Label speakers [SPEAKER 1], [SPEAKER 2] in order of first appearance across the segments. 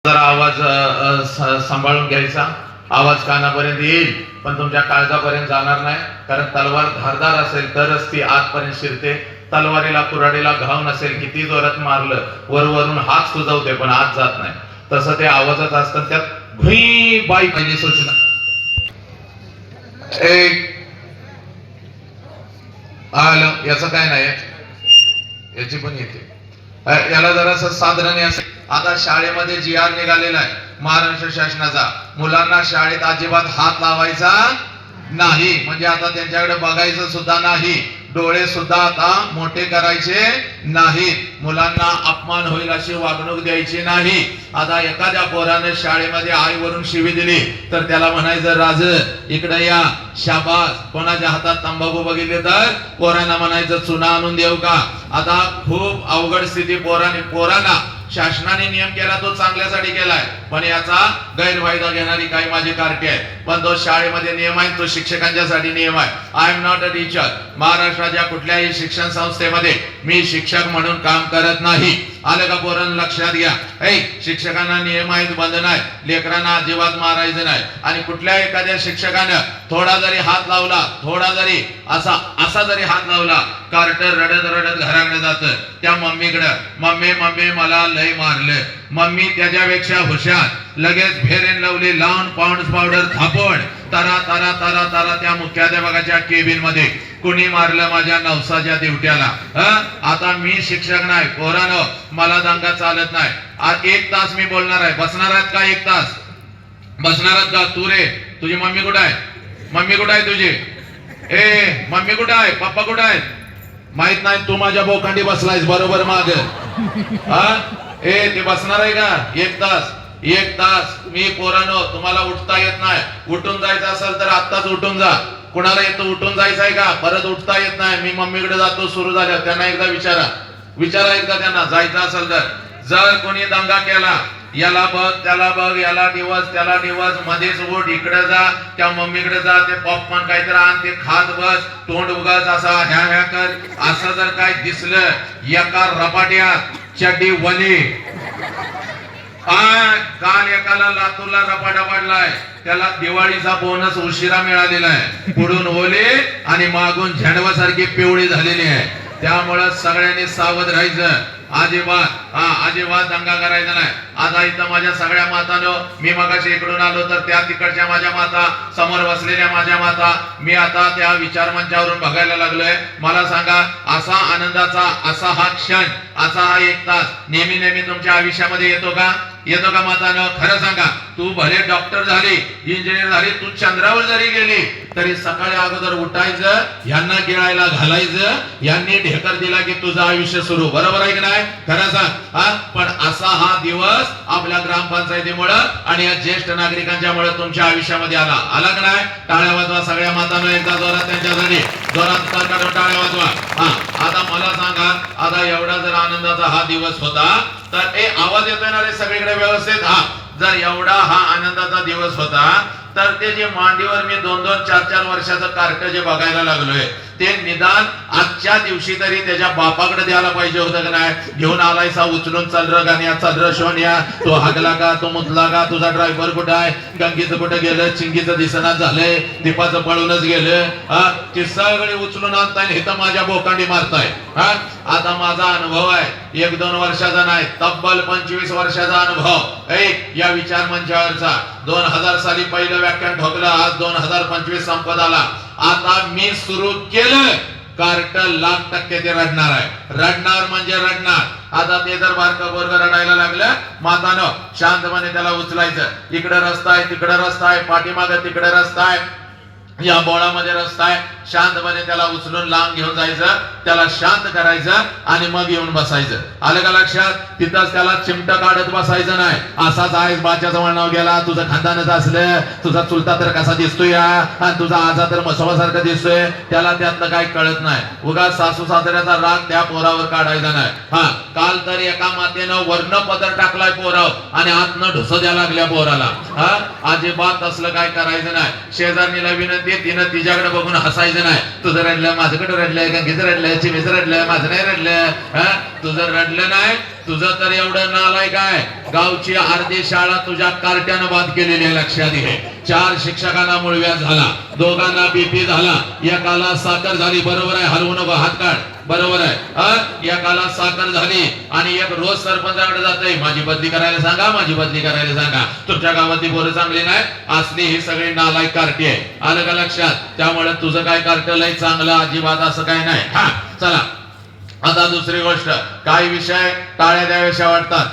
[SPEAKER 1] जरा आवाज सांभाळून घ्यायचा. आवाज कानापर्यंत येईल पण तुमच्या काळजापर्यंत जाणार नाही, कारण तलवार धारदार असेल तरच ती आतपर्यंत शिरते. तलवारीला कुऱ्हाडीला घाव नसेल, किती जोरात मारलं वरून हात सुजवते पण आत जात नाही. तसं ते आवाजात असतं. त्यात भुई बाई पहिली सूचना एक आलं, याचं काय नाही, याची पण येते. याला जरासं साधारण असेल. आता शाळेमध्ये जी आर निघालेला आहे महाराष्ट्र शासनाचा, मुलांना शाळेत अजिबात हात लावायचा नाही. म्हणजे आता त्यांच्याकडे बघायचं सुद्धा नाही, डोळे सुद्धा आता मोठे करायचे नाहीत. मुलांना अपमान होईल अशी वागणूक द्यायची नाही. आता एखाद्या पोराने शाळेमध्ये आईवरून शिवी दिली तर त्याला म्हणायचं राज इकडे या, शाबास. कोणाच्या हातात तंबाखू बघितले तर पोरांना म्हणायचं चुना आणून देऊ का. आता खूप अवघड स्थिती पोरांना शासनाने नियम केला तो चांगल्यासाठी केलाय, पण याचा गैरफायदा घेणारी काही माझे कारके आहेत. पण तो शाळेमध्ये नियम आहे, तो शिक्षकांच्यासाठी नियम आहे. I am not a teacher. महाराष्ट्राच्या कुठल्याही शिक्षण संस्थेमध्ये मी शिक्षक म्हणून काम करत नाही. आलं का पोरांना लक्षात घ्या. शिक्षकांना नियम आहेत, बंधन आहे. लेकरांना अजिबात मारायचं नाही. आणि कुठल्या एखाद्या शिक्षकानं थोडा जरी हात लावला, थोडा जरी असा जरी हात लावला, कार्टर रडत रडत घराकडे जात त्या मम्मीकडे, मम्मी मम्मी मला लय मारलं. मम्मी त्याच्यापेक्षा हुशार, लगेच फेरेन लवली लावून पाऊंड पावडर थापण तारा तारा तारा तारा त्या मुख्याध्यापकाच्या केबिन मध्ये. कुणी मारलं माझ्या नवसाच्या दिवट्याला. आता मी शिक्षक नाही पोरानो, मला दंगा चालत नाही. आज 1 तास मी बोलणार आहे. बसणार आहात का 1 तास? बसणार आहात का? तू रे, तुझी मम्मी कुठे आहे? मम्मी कुठे आहे तुझी? मम्मी कुठे आहे? पप्पा कुठे आहेत? माहित नाही, तू माझ्या बोकांडी बसलायस बरोबर माग. ते बसणार आहे का 1 तास? 1 तास मी पोरानो, तुम्हाला उठता येत नाही. उठून जायचं असेल तर आत्ताच उठून जा. कुणाला येतं उठून जायचं आहे का? परत उठता येत नाही. मी मम्मीकडे जातो सुरू झालं. त्यांना एकदा विचारा एकदा त्यांना जायचं असेल तर. जर कोणी दंगा केला, याला बघ त्याला बघ, याला दिवस त्याला दिवस, मध्येच उठ, इकडे जा, त्या मम्मीकडे जा, ते पॉपकॉर्न काहीतरी आण, ते खात बस, तोंड उगाच असा ह्या कर. असं जर काय दिसलं एका रपाट्यात चड्डी वली, काल एकाला लातूरला रपाटा पडलाय, त्याला दिवाळीचा बोनस उशिरा मिळालेला आहे. पुढून ओले आणि मागून झेंडवासारखी पिवळी झालेली आहे. त्यामुळे सगळ्यांनी सावध राहायचं. अजिबात दंगा करायचा नाही. आता इथं माझ्या सगळ्या मातांनो, मी मगाशी इकडून आलो तर त्या तिकडच्या माझ्या माता, समोर बसलेल्या माझ्या माता, मी आता त्या विचार मंचावरून बघायला लागलोय. मला सांगा, असा आनंदाचा, असा हा क्षण, असा हा 1 तास नेहमी नेहमी तुमच्या आयुष्यामध्ये येतो का? येतो का मातानो? खरं सांगा. तू भले डॉक्टर झाली, इंजिनियर झाली, तू चंद्रावर जरी गेली तरी सकाळी अगोदर उठायचं, यांना गिळायला घालायचं, यांनी ढेकर दिला की तुझं आयुष्य सुरू. बरोबर आहे की नाही? खरं सांग. पण असा हा दिवस आपल्या ग्रामपंचायतीमुळे आणि या ज्येष्ठ नागरिकांच्यामुळे तुमच्या आयुष्यामध्ये आला का नाही? टाळ्या वाजवा सगळ्या मातांनो, एकदा जोरात त्यांच्यासाठी जोरात टाळ्या वाजवा. आता मला सांगा, आता एवढा जर आनंदाचा हा दिवस होता तर आवाज येतोय ना रे सगळीकडे व्यवस्थित? जर एवढा हा आनंदाचा दिवस होता तर ते जे मांडीवर मी 2-2, 4-4 वर्षाचं कार्ट जे बघायला लागलोय, ते निदान आजच्या दिवशी तरी त्याच्या बापाकडे द्यायला पाहिजे होतं का नाही? घेऊन आलायसा उचलून, चल र गाण्या, चल र शोन्या, तो हागला का, तो मुतला का, तुझा ड्रायव्हर कुठं आहे, गंगीचं कुठं गेलं, चिंगीचं दिसना झालंय, दीपाचं पळूनच गेलं. ती सगळी उचलून आणताय, इथं माझ्या बोकांडी मारताय. आता माझा अनुभव आहे 1-2 वर्षाचा नाही, तब्बल 25 वर्षाचा अनुभव या विचार मंचावरचा. 2000 साली पहिलं व्याख्यान ठोकलं, आज 2025 संपत आला. आता मी सुरू केलं, कार्ट 1,00,000% ते रडणार आहे. रडणार म्हणजे रडणार. आता ते जर बारका बोरग रडायला लागलं, मातानो शांतपणे त्याला उचलायचं. इकडे रस्ता आहे, तिकडे रस्ता आहे, पाठीमागे तिकडे रस्ता आहे, या बोळामध्ये रस्ता आहे. शांतपणे त्याला उचलून लांब घेऊन जायचं, त्याला शांत करायचं आणि मग येऊन बसायचं. आलं का लक्षात? तिथंच त्याला चिमट काढत बसायचं नाही. असाच आहेस, बाच्या जवळ नाव गेला, तुझं खानदानच असलं, तुझा चुलता तर कसा दिसतोय आणि तुझा आजा तर मसवासारखा दिसतोय. त्याला त्यातलं काही कळत नाही. उगाच सासू सासऱ्याचा राग त्या पोरावर काढायचा नाही. काल तर एका मातेनं वर्ण पदर टाकलाय पोरावर आणि आतनं ढुसं द्यायला लागल्या पोराला. अजिबात असलं काय करायचं नाही. शेजारणीला विनंती, तिनं तिच्याकडे बघून हसायचं नाही. तुझं रडलं, माझ्याकडे रडलंय, गंगेचं रडलंय, चिमेचं रडलंय, माझं नाही रडलं. तुझं रडलं नाही तुझं तर एवढं नालायक आहे, गावची अर्धी शाळा तुझ्या कार्ट्यानं बाद केलेली आहे, लक्षात घे. 4 शिक्षकांना मुळव्याध झाला, दोघांना बीपी झाला, एकाला साखर झाली, बरोबर आहे, हलवू नको, हात काढ, बरोबर आहे. एकाला साखर झाली आणि एक रोज सरपंचाकडे जातोय, माझी बदली करायला सांगा, माझी बदली करायला सांगा. तुमच्या गावातली पोरं चांगली नाही, असली ही सगळी नालायक कार्टी आहे, आलं का लक्षात? त्यामुळे तुझं काय कार्ट लय चांगलं अजिबात असं काय नाही. हा चला, आता दुसरी गोष्ट, काही विषय टाळ्या द्याव्याशा वाटतात,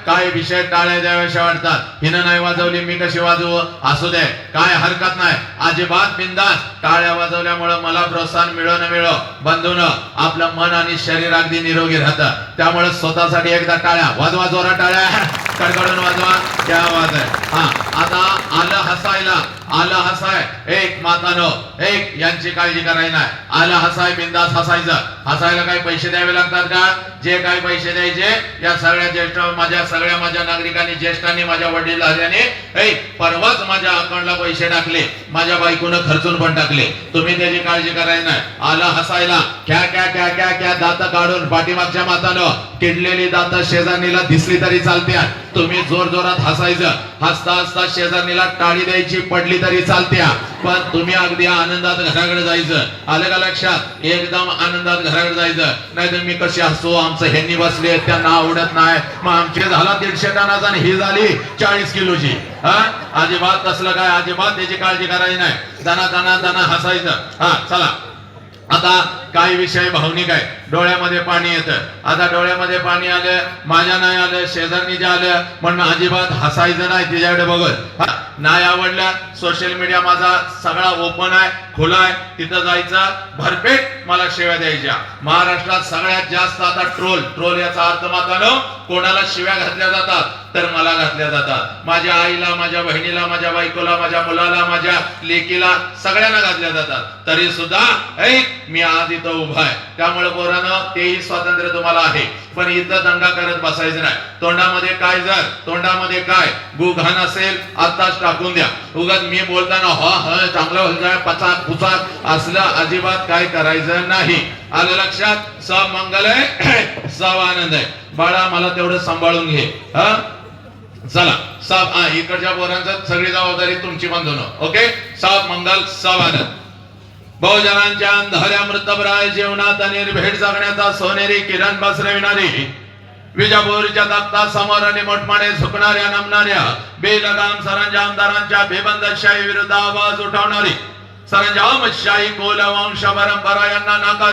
[SPEAKER 1] काही विषय टाळ्या द्याव्याशा वाटतात. हिनं नाही वाजवली, मी कशी वाजवू? असू दे, काय हरकत नाही, अजिबात बिंदास. टाळ्या वाजवल्यामुळे मला प्रोत्साहन मिळो न मिळो, बंधून आपलं मन आणि शरीर अगदी निरोगी राहतं. त्यामुळे स्वतःसाठी एकदा टाळ्या वाजवा, जोरा टाळ्या कडकडून वाजवा, क्या आवाज आहे. हा, आता आलं हसायला, आलं हसाय, एक मातानो, एक यांची काळजी करायची नाही, आलं हसाय, बिंदास हसायचं. हसायला काही पैसे द्यावे लागतात का? जे काही पैसे द्यायचे या सगळ्या ज्येष्ठ माझ्या नागरिकांनी, ज्येष्ठांनी, माझ्या वडीलधाऱ्यांनी परवाच माझ्या अकाउंटला पैसे टाकले, माझ्या बायकोनं खर्चून पण टाकले. तुम्ही त्याची काळजी करायची नाही. आलं हसायला, क्या क्या क्या क्या क्या दात काढून पाठीमागच्या मातानं, किडलेली दात शेजारणीला दिसली तरी चालते, तुम्ही जोर जोरात हसायचं. हसता हसता शेजारणीला टाळी द्यायची पडली तरी चालत्या, पण तुम्ही अगदी आनंदात घराकडे जायचं, आलं का लक्षात? एकदम आनंदात घराकडे जायचं. नाही तर मी कशी हसतो, आमचं ह्यांनी बसले, त्यांना आवडत नाही, मग आमची झाला 150 टनाचा आणि ही झाली 40 किलोची. अजिबात तसलं काय, अजिबात त्याची काळजी करायची नाही. दाना दाना दाना हसायचं. हा चला, आता काही विषय भावनिक आहे, डोळ्यामध्ये पाणी येतं. आता डोळ्यामध्ये पाणी आलं, माझ्या नाही आलं, शेजारणीच्या आलं, म्हणून अजिबात हसायचं नाही तिच्याकडे बघत. नाही आवडलं, सोशल मीडिया माझा सगळा ओपन आहे, खुला आहे, तिथं जायचं, भरपेट मला शिव्या द्यायच्या. महाराष्ट्रात सगळ्यात जास्त आता ट्रोल याचा अर्थ मातानो, कोणाला शिव्या घातल्या जातात तर मला घातल्या जातात. माझ्या आईला, माझ्या बहिणीला, माझ्या बायकोला, माझ्या मुलाला, माझ्या लेकीला, सगळ्यांना घातल्या जातात. तरी सुद्धा मी आज इथं उभा आहे. त्यामुळे पोरांनो, तेही स्वातंत्र्य तुम्हाला आहे, पण इथं दंगा करत बसायचं नाही. तोंडामध्ये काय, जर तोंडामध्ये काय गुघाण असेल आताच टाकून द्या. उगाच मी बोलताना चांगलं होतं पचाक पुचाक असलं अजिबात काय करायचं नाही, आलं लक्षात? सब मंगल आहे, सब आनंद आहे. बाळा मला तेवढं सांभाळून घे. चला, सब इकडच्या पोरांचं सगळी जबाबदारी तुमची बांधून. ओके, सब मंगल, सब आनंद. बहुजनांच्या अंधाऱ्या मृतप्राय जीवनात निर्भीड जगण्याचा सोनेरी किरण पसरविणारी, विजापूरच्या तख्ता समोर आणि मोठमाने झुकणाऱ्या नमणाऱ्या बेलगाम सरंजामदारांच्या बेबंदशाही विरुद्ध आवाज उठवणारी सरंजामशाही कोलवंश परंपरा यांना नाकार